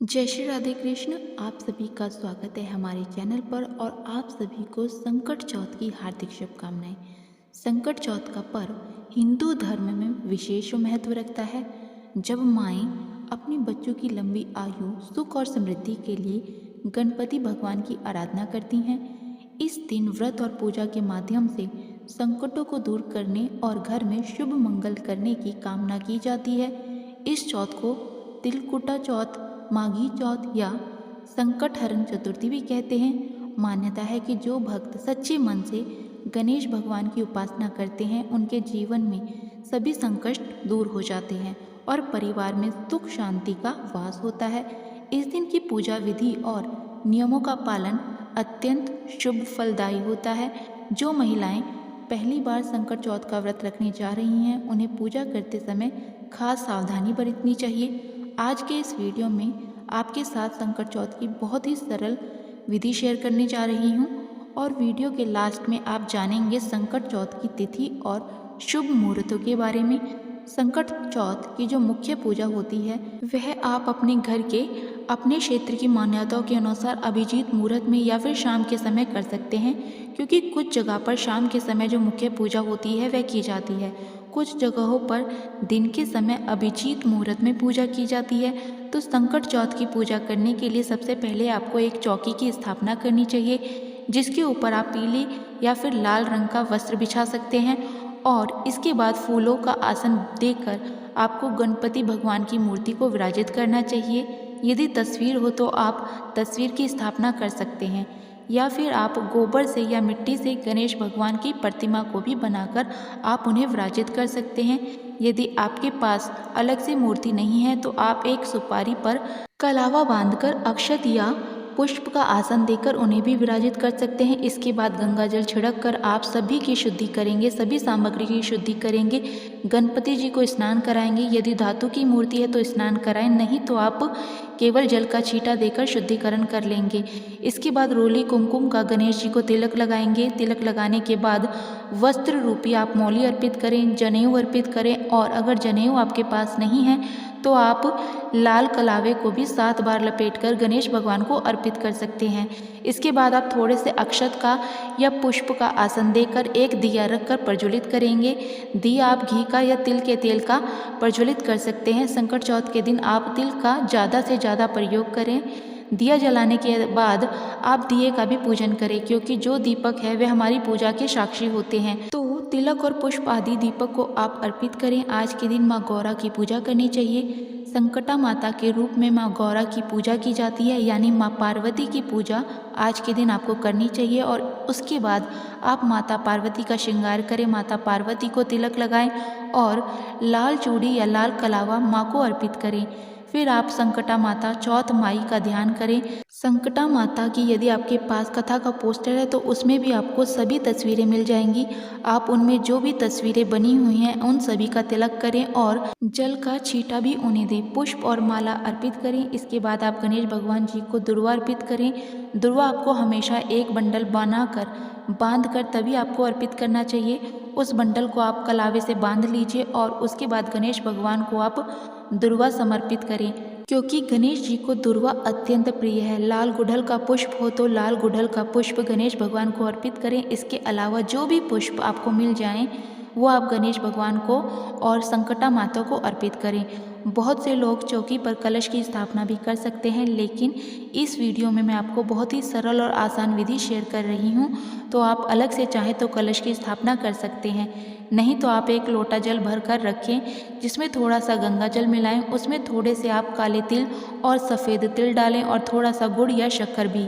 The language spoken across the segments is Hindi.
जय श्री राधे कृष्ण। आप सभी का स्वागत है हमारे चैनल पर और आप सभी को संकट चौथ की हार्दिक शुभकामनाएं। संकट चौथ का पर्व हिंदू धर्म में विशेष महत्व रखता है। जब माएँ अपने बच्चों की लंबी आयु, सुख और समृद्धि के लिए गणपति भगवान की आराधना करती हैं। इस दिन व्रत और पूजा के माध्यम से संकटों को दूर करने और घर में शुभ मंगल करने की कामना की जाती है। इस चौथ को तिलकुटा चौथ, माघी चौथ या संकट हरण चतुर्थी भी कहते हैं। मान्यता है कि जो भक्त सच्चे मन से गणेश भगवान की उपासना करते हैं उनके जीवन में सभी संकट दूर हो जाते हैं और परिवार में सुख शांति का वास होता है। इस दिन की पूजा विधि और नियमों का पालन अत्यंत शुभ फलदायी होता है। जो महिलाएं पहली बार संकट चौथ का व्रत रखने जा रही हैं उन्हें पूजा करते समय खास सावधानी बरतनी चाहिए। आज के इस वीडियो में आपके साथ संकट चौथ की बहुत ही सरल विधि शेयर करने जा रही हूँ और वीडियो के लास्ट में आप जानेंगे संकट चौथ की तिथि और शुभ मुहूर्तों के बारे में। संकट चौथ की जो मुख्य पूजा होती है वह आप अपने घर के अपने क्षेत्र की मान्यताओं के अनुसार अभिजीत मुहूर्त में या फिर शाम के समय कर सकते हैं, क्योंकि कुछ जगह पर शाम के समय जो मुख्य पूजा होती है वह की जाती है। कुछ जगहों पर दिन के समय अभिजीत मुहूर्त में पूजा की जाती है। तो संकट चौथ की पूजा करने के लिए सबसे पहले आपको एक चौकी की स्थापना करनी चाहिए, जिसके ऊपर आप पीले या फिर लाल रंग का वस्त्र बिछा सकते हैं और इसके बाद फूलों का आसन देकर आपको गणपति भगवान की मूर्ति को विराजित करना चाहिए। यदि तस्वीर हो तो आप तस्वीर की स्थापना कर सकते हैं या फिर आप गोबर से या मिट्टी से गणेश भगवान की प्रतिमा को भी बनाकर आप उन्हें विराजित कर सकते हैं। यदि आपके पास अलग से मूर्ति नहीं है तो आप एक सुपारी पर कलावा बांधकर अक्षत या पुष्प का आसन देकर उन्हें भी विराजित कर सकते हैं। इसके बाद गंगा जल छिड़क कर आप सभी की शुद्धि करेंगे, सभी सामग्री की शुद्धि करेंगे। गणपति जी को स्नान कराएंगे। यदि धातु की मूर्ति है तो स्नान कराएं, नहीं तो आप केवल जल का छींटा देकर शुद्धिकरण कर लेंगे। इसके बाद रोली कुमकुम का गणेश जी को तिलक लगाएंगे। तिलक लगाने के बाद वस्त्र रूपी आप मौली अर्पित करें, जनेऊ अर्पित करें और अगर जनेऊ आपके पास नहीं है तो आप लाल कलावे को भी 7 बार लपेटकर गणेश भगवान को अर्पित कर सकते हैं। इसके बाद आप थोड़े से अक्षत का या पुष्प का आसन देकर एक दिया रखकर प्रज्वलित करेंगे। दिया आप घी का या तिल के तेल का प्रज्वलित कर सकते हैं। संकट चौथ के दिन आप तिल का ज़्यादा से ज़्यादा प्रयोग करें। दिया जलाने के बाद आप दिए का भी पूजन करें, क्योंकि जो दीपक है वह हमारी पूजा के साक्षी होते हैं। तो तिलक और पुष्प आदि दीपक को आप अर्पित करें। आज के दिन माँ गौरा की पूजा करनी चाहिए। संकटा माता के रूप में माँ गौरा की पूजा की जाती है, यानी माँ पार्वती की पूजा आज के दिन आपको करनी चाहिए। और उसके बाद आप माता पार्वती का श्रृंगार करें, माता पार्वती को तिलक लगाएं और लाल चूड़ी या लाल कलावा माँ को अर्पित करें। फिर आप संकटा माता चौथ माई का ध्यान करें। संकटा माता की यदि आपके पास कथा का पोस्टर है तो उसमें भी आपको सभी तस्वीरें मिल जाएंगी। आप उनमें जो भी तस्वीरें बनी हुई हैं उन सभी का तिलक करें और जल का छींटा भी उन्हें दें। पुष्प और माला अर्पित करें। इसके बाद आप गणेश भगवान जी को दुर्वा अर्पित करें। दुर्वा आपको हमेशा एक बंडल बांध कर तभी आपको अर्पित करना चाहिए। उस बंडल को आप कलावे से बांध लीजिए और उसके बाद गणेश भगवान को आप दुर्वा समर्पित करें, क्योंकि गणेश जी को दुर्वा अत्यंत प्रिय है। लाल गुड़हल का पुष्प हो तो लाल गुड़हल का पुष्प गणेश भगवान को अर्पित करें। इसके अलावा जो भी पुष्प आपको मिल जाएं वो आप गणेश भगवान को और संकटा माता को अर्पित करें। बहुत से लोग चौकी पर कलश की स्थापना भी कर सकते हैं, लेकिन इस वीडियो में मैं आपको बहुत ही सरल और आसान विधि शेयर कर रही हूँ। तो आप अलग से चाहे तो कलश की स्थापना कर सकते हैं, नहीं तो आप एक लोटा जल भर कर रखें जिसमें थोड़ा सा गंगा जल मिलाएं। उसमें थोड़े से आप काले तिल और सफ़ेद तिल डालें और थोड़ा सा गुड़ या शक्कर भी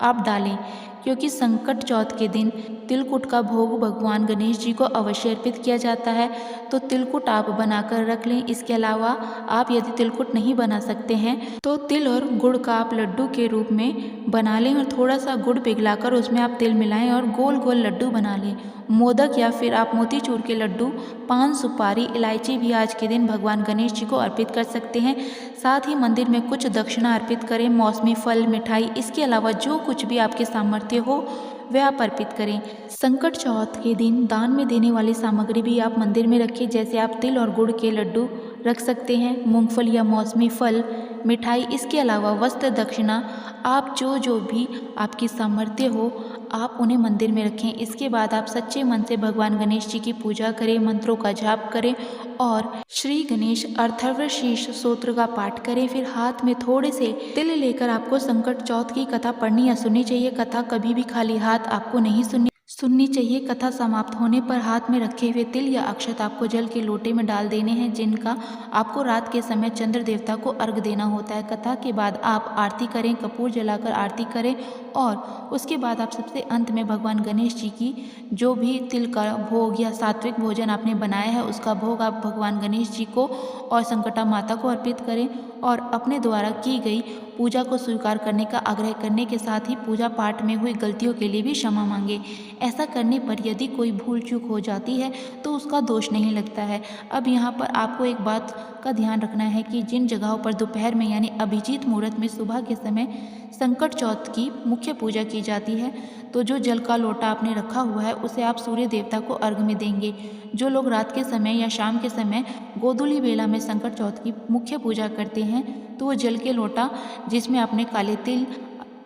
आप डालें, क्योंकि संकट चौथ के दिन तिलकुट का भोग भगवान गणेश जी को अवश्य अर्पित किया जाता है। तो तिलकुट आप बनाकर रख लें। इसके अलावा आप यदि तिलकुट नहीं बना सकते हैं तो तिल और गुड़ का आप लड्डू के रूप में बना लें और थोड़ा सा गुड़ पिघलाकर उसमें आप तिल मिलाएं और गोल गोल लड्डू बना लें। मोदक या फिर आप मोतीचूर के लड्डू, पान, सुपारी, इलायची भी आज के दिन भगवान गणेश जी को अर्पित कर सकते हैं। साथ ही मंदिर में कुछ दक्षिणा अर्पित करें, मौसमी फल, मिठाई। इसके अलावा जो कुछ भी आपके सामर्थ्य हो वह आप अर्पित करें। संकट चौथ के दिन दान में देने वाली सामग्री भी आप मंदिर में रखें, जैसे आप तिल और गुड़ के लड्डू रख सकते हैं, मूंगफली या मौसमी फल, मिठाई। इसके अलावा वस्त्र दक्षिणा, आप जो भी आपकी सामर्थ्य हो आप उन्हें मंदिर में रखें। इसके बाद आप सच्चे मन से भगवान गणेश जी की पूजा करें, मंत्रों का जाप करें और श्री गणेश अथर्वशीर्ष स्तोत्र का पाठ करें। फिर हाथ में थोड़े से तिल लेकर आपको संकट चौथ की कथा पढ़नी या सुननी चाहिए। कथा कभी भी खाली हाथ आपको नहीं सुननी चाहिए। कथा समाप्त होने पर हाथ में रखे हुए तिल या अक्षत आपको जल के लोटे में डाल देने हैं, जिनका आपको रात के समय चंद्र देवता को अर्घ देना होता है। कथा के बाद आप आरती करें, कपूर जलाकर आरती करें और उसके बाद आप सबसे अंत में भगवान गणेश जी की जो भी तिल का भोग या सात्विक भोजन आपने बनाया है उसका भोग आप भगवान गणेश जी को और संकटा माता को अर्पित करें और अपने द्वारा की गई पूजा को स्वीकार करने का आग्रह करने के साथ ही पूजा पाठ में हुई गलतियों के लिए भी क्षमा मांगे। ऐसा करने पर यदि कोई भूल चूक हो जाती है तो उसका दोष नहीं लगता है। अब यहाँ पर आपको एक बात का ध्यान रखना है कि जिन जगहों पर दोपहर में यानी अभिजीत मुहूर्त में सुबह के समय संकट चौथ की मुख्य पूजा की जाती है तो जो जल का लोटा आपने रखा हुआ है उसे आप सूर्य देवता को अर्घ में देंगे। जो लोग रात के समय या शाम के समय गोधूली बेला में संकट चौथ की मुख्य पूजा करते हैं तो वो जल के लोटा जिसमें आपने काले तिल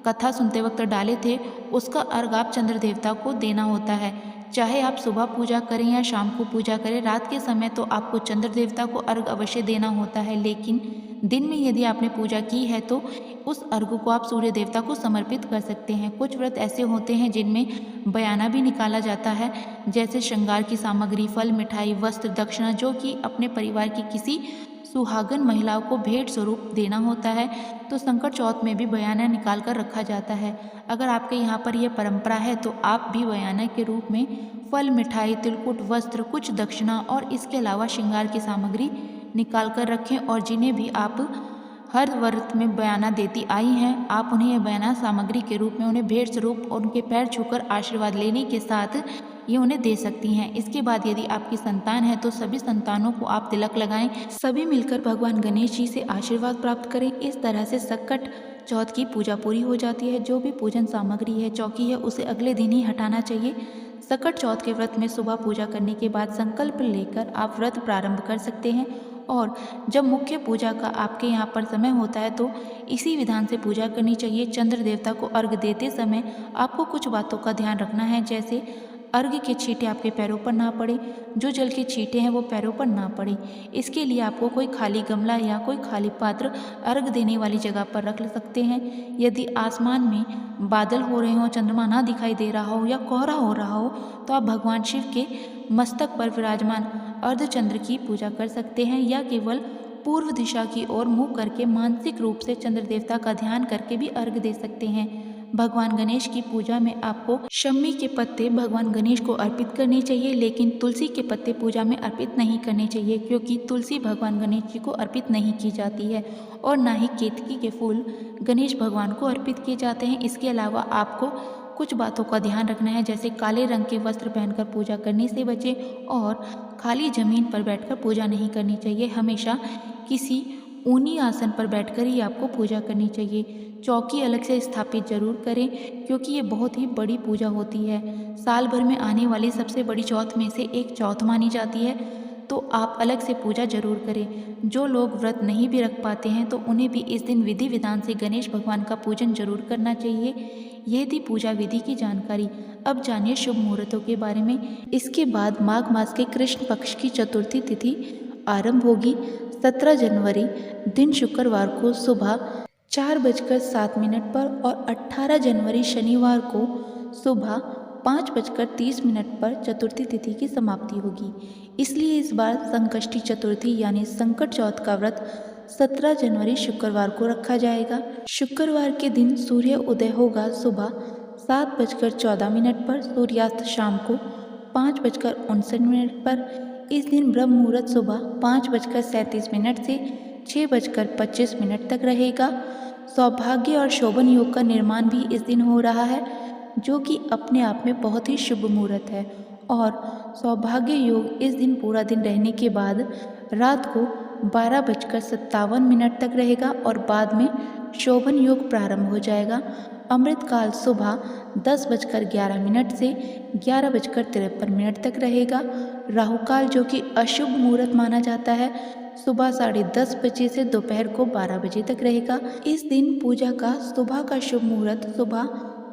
कथा सुनते वक्त डाले थे उसका अर्घ आप चंद्र देवता को देना होता है। चाहे आप सुबह पूजा करें या शाम को पूजा करें, रात के समय तो आपको चंद्र देवता को अर्घ अवश्य देना होता है, लेकिन दिन में यदि आपने पूजा की है तो उस अर्घ को आप सूर्य देवता को समर्पित कर सकते हैं। कुछ व्रत ऐसे होते हैं जिनमें बयाना भी निकाला जाता है, जैसे श्रृंगार की सामग्री, फल, मिठाई, वस्त्र, दक्षिणा, जो कि अपने परिवार की किसी सुहागन महिलाओं को भेंट स्वरूप देना होता है। तो संकट चौथ में भी बयाना निकाल कर रखा जाता है। अगर आपके यहाँ पर यह परंपरा है तो आप भी बयाना के रूप में फल, मिठाई, तिलकुट, वस्त्र, कुछ दक्षिणा और इसके अलावा श्रृंगार की सामग्री निकाल कर रखें और जिन्हें भी आप हर व्रत में बयाना देती आई हैं आप उन्हें यह बयाना सामग्री के रूप में उन्हें भेंट स्वरूप और उनके पैर छूकर आशीर्वाद लेने के साथ ये उन्हें दे सकती हैं। इसके बाद यदि आपकी संतान है तो सभी संतानों को आप तिलक लगाएं, सभी मिलकर भगवान गणेश जी से आशीर्वाद प्राप्त करें। इस तरह से संकट चौथ की पूजा पूरी हो जाती है। जो भी पूजन सामग्री है, चौकी है, उसे अगले दिन ही हटाना चाहिए। संकट चौथ के व्रत में सुबह पूजा करने के बाद संकल्प लेकर आप व्रत प्रारंभ कर सकते हैं और जब मुख्य पूजा का आपके यहाँ पर समय होता है तो इसी विधान से पूजा करनी चाहिए। चंद्र देवता को अर्घ देते समय आपको कुछ बातों का ध्यान रखना है, जैसे अर्घ के छींटे आपके पैरों पर ना पड़े, जो जल के छींटे हैं वो पैरों पर ना पड़े। इसके लिए आपको कोई खाली गमला या कोई खाली पात्र अर्घ देने वाली जगह पर रख सकते हैं। यदि आसमान में बादल हो रहे हों, चंद्रमा ना दिखाई दे रहा हो या कोहरा हो रहा हो तो आप भगवान शिव के मस्तक पर विराजमान अर्धचंद्र की पूजा कर सकते हैं या केवल पूर्व दिशा की ओर मुँह करके मानसिक रूप से चंद्र देवता का ध्यान करके भी अर्घ दे सकते हैं। भगवान गणेश की पूजा में आपको शमी के पत्ते भगवान गणेश को अर्पित करने चाहिए, लेकिन तुलसी के पत्ते पूजा में अर्पित नहीं करने चाहिए, क्योंकि तुलसी भगवान गणेश जी को अर्पित नहीं की जाती है और ना ही केतकी के फूल गणेश भगवान को अर्पित किए जाते हैं। इसके अलावा आपको कुछ बातों का ध्यान रखना है, जैसे काले रंग के वस्त्र पहनकर पूजा करने से बचें और खाली जमीन पर बैठकर पूजा नहीं करनी चाहिए। हमेशा किसी ऊनी आसन पर बैठकर ही आपको पूजा करनी चाहिए। चौकी अलग से स्थापित जरूर करें, क्योंकि ये बहुत ही बड़ी पूजा होती है। साल भर में आने वाली सबसे बड़ी चौथ में से एक चौथ मानी जाती है, तो आप अलग से पूजा जरूर करें। जो लोग व्रत नहीं भी रख पाते हैं तो उन्हें भी इस दिन विधि विधान से गणेश भगवान का पूजन जरूर करना चाहिए। ये थी पूजा विधि की जानकारी। अब जानिए शुभ मुहूर्तों के बारे में। इसके बाद माघ मास के कृष्ण पक्ष की चतुर्थी तिथि आरंभ होगी। 17 जनवरी दिन शुक्रवार को सुबह 4:07 पर और 18 जनवरी शनिवार को सुबह 5:30 पर चतुर्थी तिथि की समाप्ति होगी। इसलिए इस बार संकष्टी चतुर्थी यानी संकट चौथ का व्रत 17 जनवरी शुक्रवार को रखा जाएगा। शुक्रवार के दिन सूर्य उदय होगा सुबह 7:14 पर, सूर्यास्त शाम को 5:59 पर। इस दिन ब्रह्म मुहूर्त सुबह 5:37 से 6:25 तक रहेगा। सौभाग्य और शोभन योग का निर्माण भी इस दिन हो रहा है, जो कि अपने आप में बहुत ही शुभ मुहूर्त है। और सौभाग्य योग इस दिन पूरा दिन रहने के बाद रात को 12:57 तक रहेगा और बाद में शोभन योग प्रारंभ हो जाएगा। अमृतकाल सुबह 10:11 से 11:53 तक रहेगा। राहुकाल, जो कि अशुभ मुहूर्त माना जाता है, सुबह 10:30 बजे से दोपहर को 12 बजे तक रहेगा। इस दिन पूजा का सुबह का शुभ मुहूर्त सुबह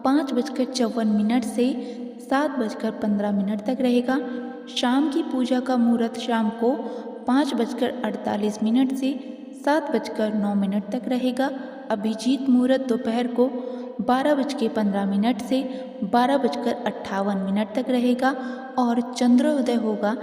5:54 से 7:15 तक रहेगा। शाम की पूजा का मुहूर्त शाम को 5:48 से 7:09 तक रहेगा। अभिजीत मुहूर्त दोपहर को 12:15 से 12:58 तक रहेगा और चंद्रोदय होगा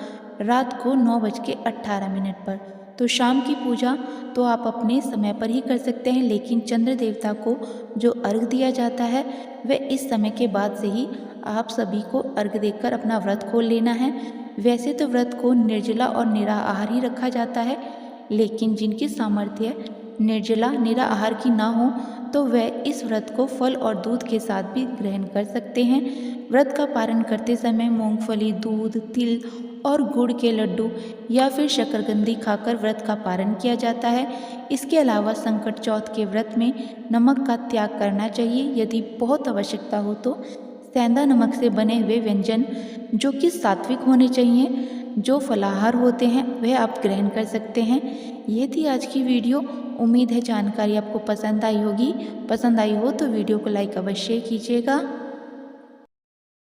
रात को 9:18 पर। तो शाम की पूजा तो आप अपने समय पर ही कर सकते हैं, लेकिन चंद्र देवता को जो अर्घ दिया जाता है वह इस समय के बाद से ही आप सभी को अर्घ देकर अपना व्रत खोल लेना है। वैसे तो व्रत को निर्जला और निराहार ही रखा जाता है, लेकिन जिनकी सामर्थ्य निर्जला निराहार की ना हो तो वह इस व्रत को फल और दूध के साथ भी ग्रहण कर सकते हैं। व्रत का पारण करते समय मूंगफली, दूध, तिल और गुड़ के लड्डू या फिर शकरकंदी खाकर व्रत का पारण किया जाता है। इसके अलावा संकट चौथ के व्रत में नमक का त्याग करना चाहिए। यदि बहुत आवश्यकता हो तो सेंधा नमक से बने हुए व्यंजन जो कि सात्विक होने चाहिए, जो फलाहार होते हैं, वह आप ग्रहण कर सकते हैं। ये थी आज की वीडियो। उम्मीद है जानकारी आपको पसंद आई होगी। पसंद आई हो तो वीडियो को लाइक अवश्य कीजिएगा।